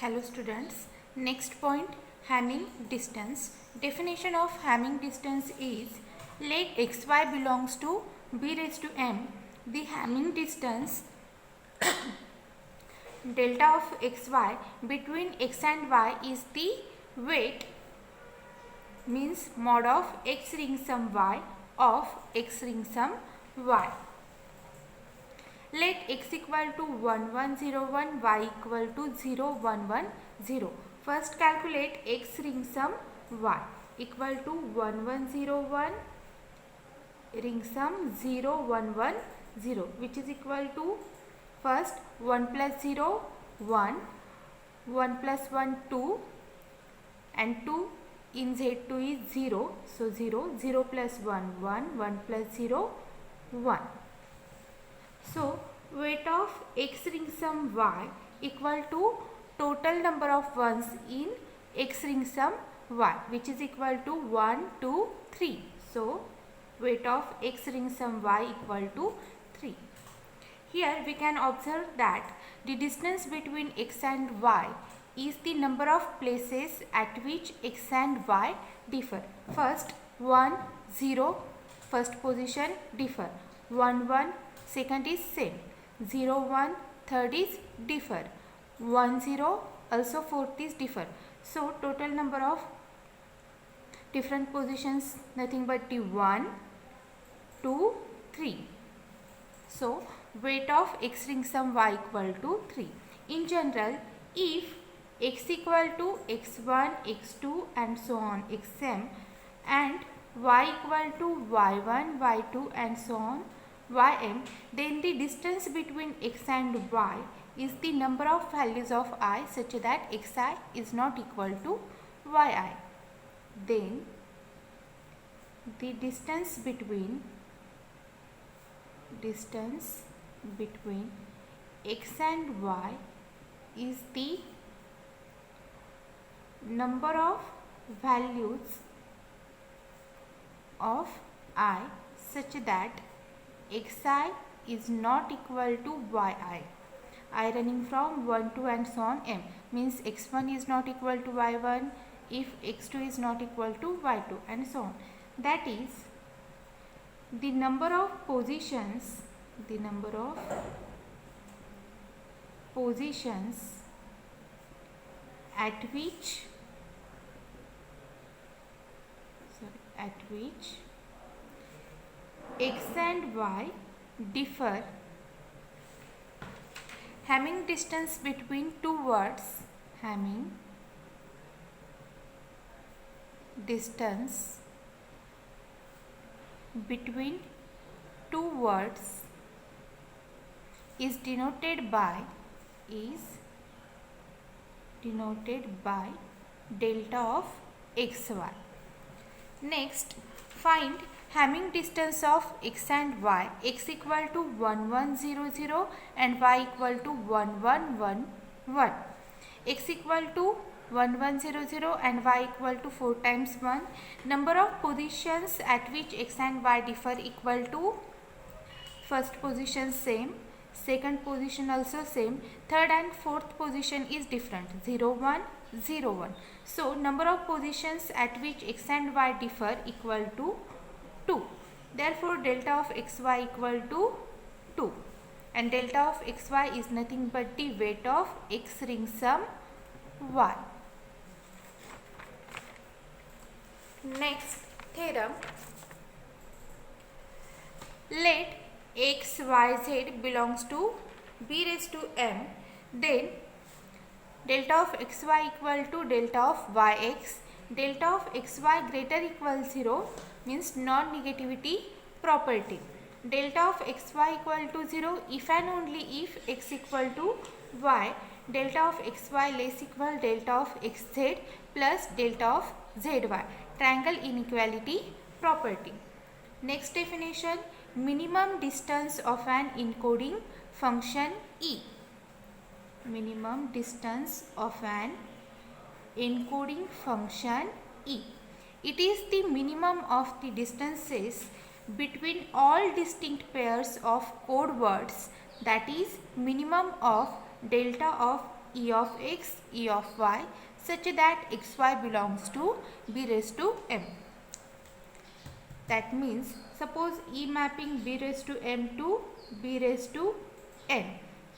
Hello students. Next point, Hamming distance. Definition of Hamming distance is, let xy belongs to b raised to m. The Hamming distance delta of xy between x and y is the weight, means mod of x ring sum y of x ring sum y. Let x equal to 1 1 0 1, y equal to 0 1 1 0. First calculate x ring sum y equal to 1 1 0 1 ring sum 0 1 1 0, which is equal to first 1 plus 0 1, 1 plus 1 2, and 2 in Z2 is 0. So 0, 0 plus 1 1, 1 plus 0 1. So weight of x ring sum y equal to total number of ones in x ring sum y, which is equal to 1 2 3. So weight of x ring sum y equal to 3. Here we can observe that the distance between x and y is the number of places at which x and y differ. First 1 0, first position differ, 1 1 second is same, 0 1 third is differ, 1 0 also fourth is differ. So total number of different positions nothing but the 1 2 3. So weight of x ring sum y equal to 3. In general, if x equal to x1 x2 and so on xm, and y equal to y1 y2 and so on ym, then the distance between x and y is the number of values of I such that xi is not equal to yi. Then the distance between x and y is the number of values of I such that xi is not equal to yi. I running from 1 2 and so on m, means x1 is not equal to y1 if x2 is not equal to y2 and so on. That is, the number of positions at which x and y differ. Hamming distance between two words, Hamming distance between two words is denoted by delta of xy. Next, find Hamming distance of x and y. X equal to 1 1 0 0 and y equal to 1 1 1 1. X equal to 1 1 0 0 and y equal to 4 times 1. Number of positions at which x and y differ equal to first position same, second position also same, third and fourth position is different, 0 1 0 1. So number of positions at which x and y differ equal to 2. Therefore delta of xy equal to 2, and delta of xy is nothing but the weight of x ring sum y. Next theorem, let x y z belongs to b raised to m, then delta of xy equal to delta of yx. Delta of xy greater equal 0 means non-negativity property. Delta of xy equal to 0 if and only if x equal to y. Delta of xy less equal delta of xz plus delta of zy. Triangle inequality property. Next definition, minimum distance of an encoding function E. Minimum distance of an encoding function E. It is the minimum of the distances between all distinct pairs of code words, that is minimum of delta of E of x, E of y such that xy belongs to b raised to m. That means suppose E mapping b raised to m to b raised to n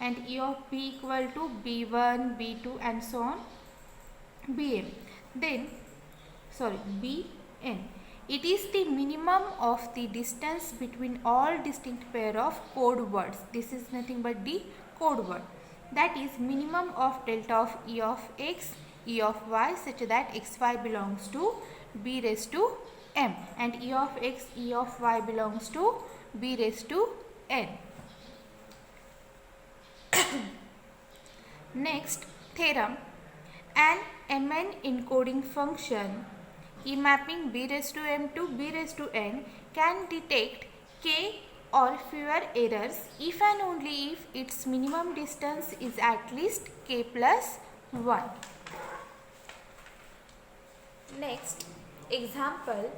and E of b equal to b1, b2 and so on bm. Then bn. It is the minimum of the distance between all distinct pair of code words. This is nothing but the code word. That is minimum of delta of E of x, E of y such that xy belongs to b raised to m and E of x, E of y belongs to b raised to n. Next theorem. An mn encoding function E mapping b raised to m to b raised to n can detect k or fewer errors if and only if its minimum distance is at least k plus 1. Next example.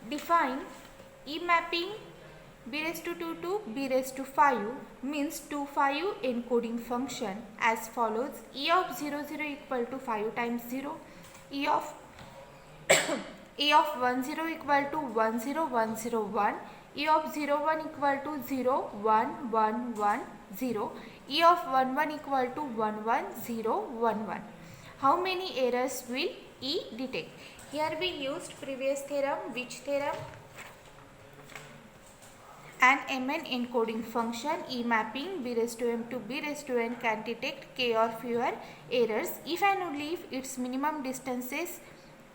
Define E mapping b raised to 2 to b raised to 5 means 2 5 encoding function as follows. E of 0 0 equal to 5 times 0. E of E of 1 0 equal to 1 0 1 0 1. E of 0 1 equal to 0 1 1 1 0. E of 1 1 equal to 1 1 0 1 1. How many errors will E detect? Here we used previous theorem. Which theorem? An mn encoding function E mapping b raised to m to b raised to n can detect k or fewer errors if and only if its minimum distances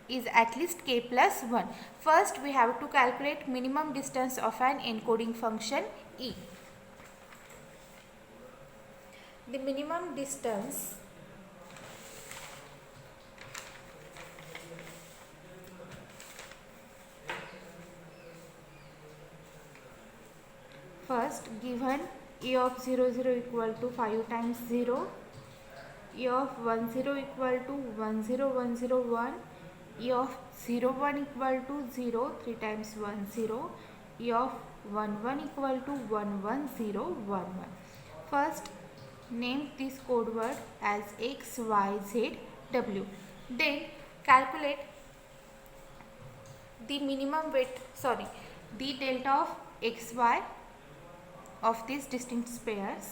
is at least k plus 1. First we have to calculate minimum distance of an encoding function E. The minimum distance first given E of 0 0 equal to 5 times 0, E of 1 0 equal to 1 0 1 0 1, E of 0 1 equal to 0 3 times 1 0, E of 1 1 equal to 1 1 0 1 1. First name this code word as x, y, z, w. Then calculate the minimum weight, the delta of x, y of these distinct pairs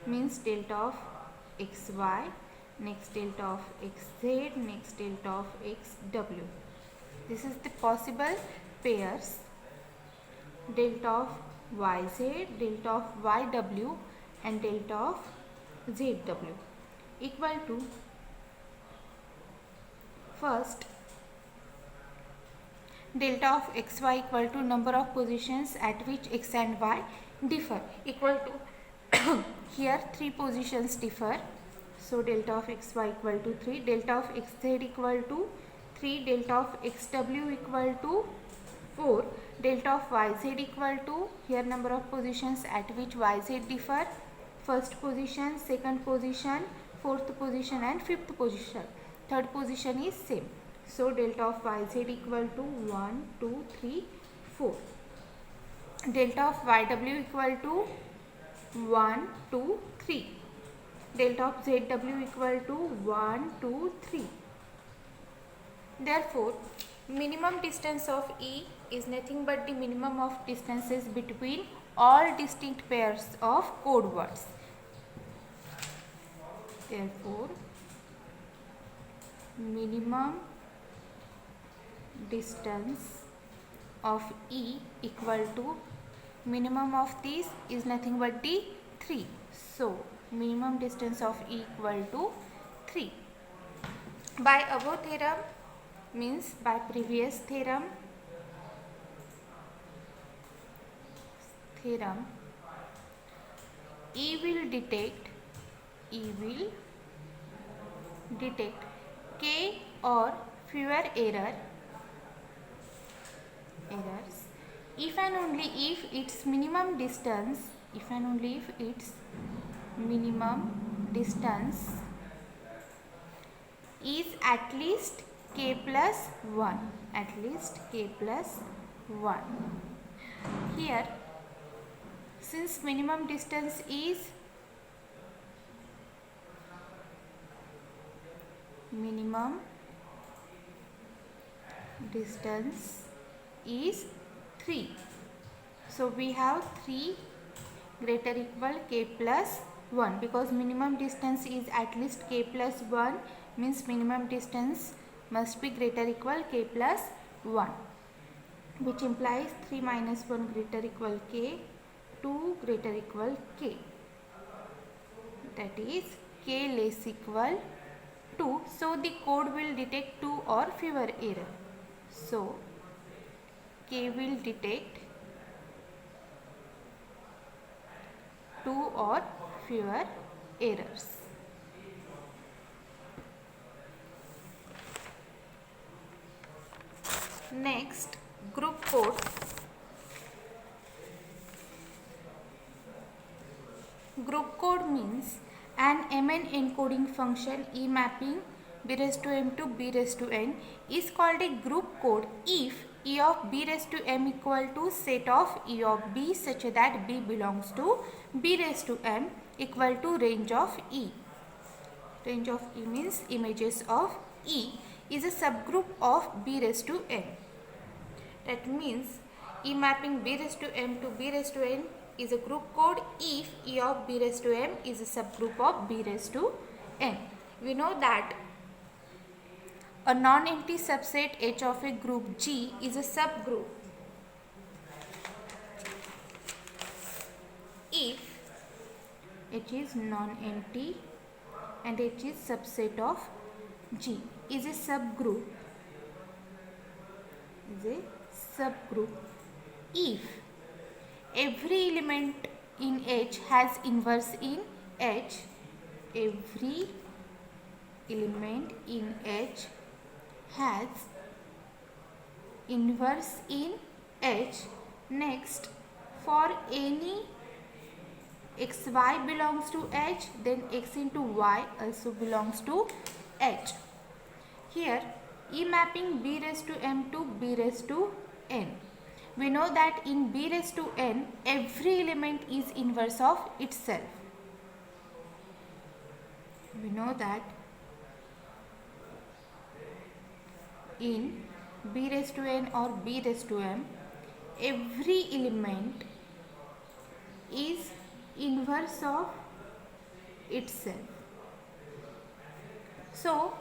means delta of xy, next delta of xz, next delta of xw. This is the possible pairs. Delta of yz, delta of yw and delta of zw equal to first delta of xy equal to number of positions at which x and y differ equal to here 3 positions differ, so delta of xy equal to 3, delta of xz equal to 3, delta of xw equal to 4, delta of yz equal to here number of positions at which yz differ, first position, second position, fourth position and fifth position, third position is same, so delta of yz equal to 1 2 3 4. Delta of yw equal to 1 2 3. Delta of zw equal to 1 2 3. Therefore, minimum distance of E is nothing but the minimum of distances between all distinct pairs of code words. Therefore, minimum distance of E equal to minimum of these is nothing but the 3. So, minimum distance of E equal to 3. By above theorem means by previous theorem, E will detect k or fewer errors if and only if its minimum distance is at least k plus 1, Here since minimum distance is minimum distance is 3. So we have 3 greater equal k plus 1, because minimum distance is at least k plus 1, means minimum distance must be greater equal k plus 1, which implies 3 minus 1 greater equal k, 2 greater equal k, that is k less equal 2. So the code will detect 2 or fewer error. So k will detect 2 or fewer errors. Next, group code. Group code means an MN encoding function E mapping b raised to m to b raised to n is called a group code if E of b raised to m equal to set of E of b such that b belongs to b raised to m equal to range of E. Range of E means images of E is a subgroup of b raised to n. That means E mapping b raised to m to b raised to n is a group code if E of b raised to m is a subgroup of b raised to n. We know that a non-empty subset H of a group G is a subgroup if H is non-empty and H is subset of G, is a subgroup if every element in H has inverse in H, every element in H has inverse in H. Next, for any xy belongs to H, then x into y also belongs to H. Here E mapping b raised to m to b raised to n. We know that in b raised to n, every element is inverse of itself. We know that in b raised to n or b raised to m, every element is inverse of itself. So,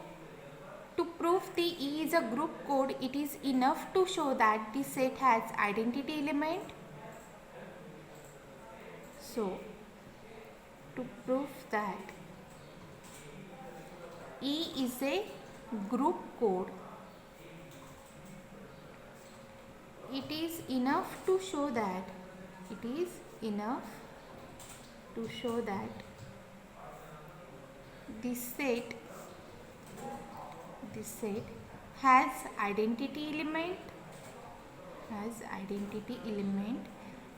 to prove the E is a group code, it is enough to show that the set has identity element. So, to prove that E is a group code, it is enough to show that this set has identity element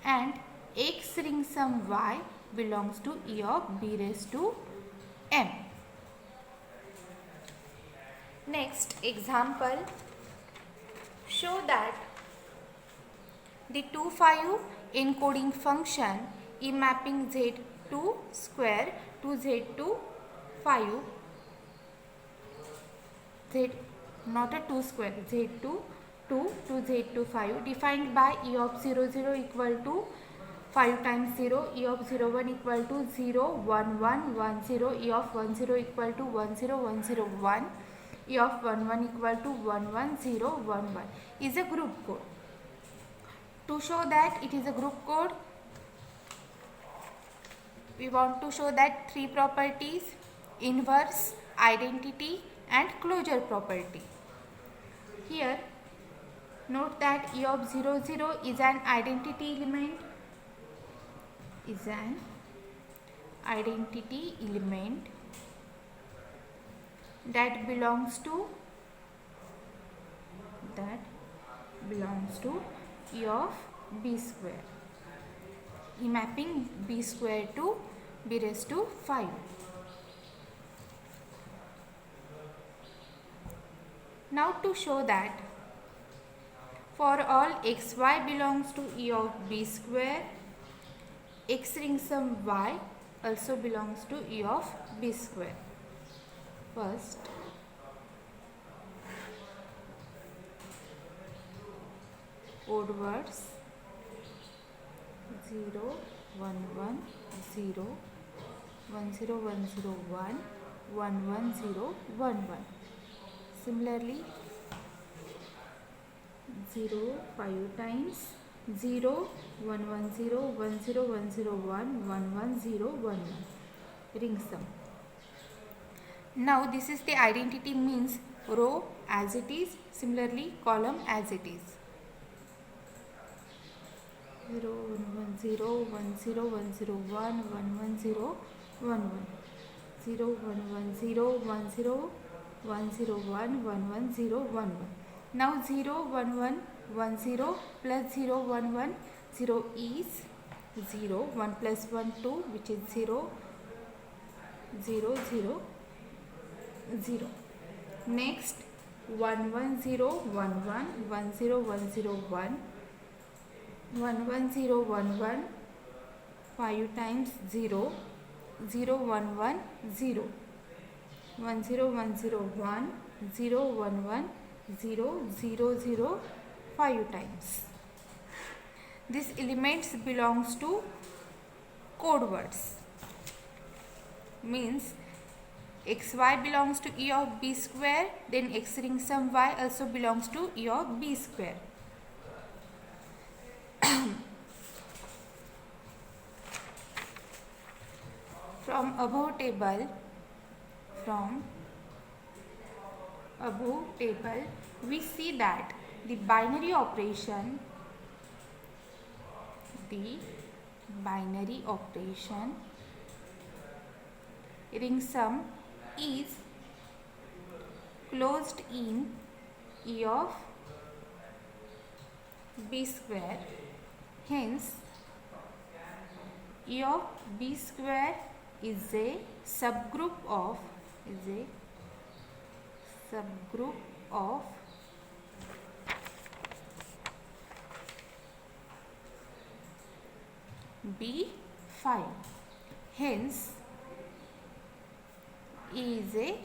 and x ring sum y belongs to E of b raised to m. Next example, show that the 2, 5 encoding function E mapping z2 square to z2 5, z not a 2 square, z2 2 to z2 5 defined by E of 0 0 equal to 5 times 0, E of 0 1 equal to 0 1 1 1 0, E of 1 0 equal to 1 0 1 0 1, E of 1 1 equal to 1 1 0 1 1 is a group code. To show that it is a group code, we want to show that 3 properties: inverse, identity and closure property. Here note that E of 0 0 is an identity element, that belongs to E of b square, E mapping b square to b raised to 5. Now to show that for all xy belongs to E of b square, x ring sum y also belongs to E of b square. First, odd words 0 1 1 0 1 0 1 0 1 1 1 0 1 1. Similarly 0 5 times 0 1 1 0 1 0 1 0 1 1 1 0 1 1. Ring sum. Now this is the identity, means row as it is, similarly column as it is. 0 1 1 0 1 0 1 0 1 1 1 0 1 1 0 1 1 0 1 0 1 0 1 1 1 0 1 1. Now 0 1 1 1 0 plus 0 1 1 0 is 0. 1 plus 1 2, which is 0 0 0 0. Next 1 1 0 1 1 1 0 1 0 1 1 1 0 1 1 5 times 0 0 1 1 0 1 0 1 0 1 0 1 1 0 0 0 5 times. This elements belongs to code words, means xy belongs to E of b square, then x ring sum y also belongs to E of b square. From above table, we see that the binary operation ring sum is closed in E of b square. Hence E of b square is a subgroup of B5. Hence E is a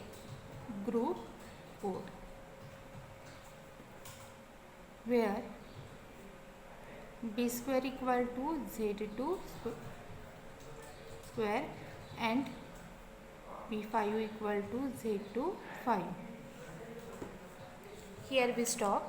group code where b square equal to z2 square and b5 equal to z2 5. Here we stop.